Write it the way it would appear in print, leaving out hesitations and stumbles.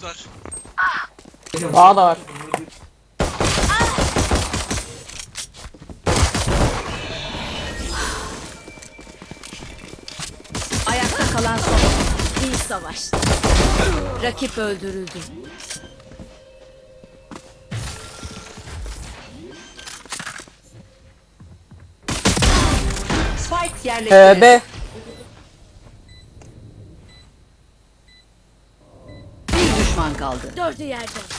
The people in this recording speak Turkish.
var. A da var. Ayakta kalan son. İyi savaş. Rakip öldürüldü. Spike yerleştirildi. B. Bir düşman kaldı. Dördü yerde.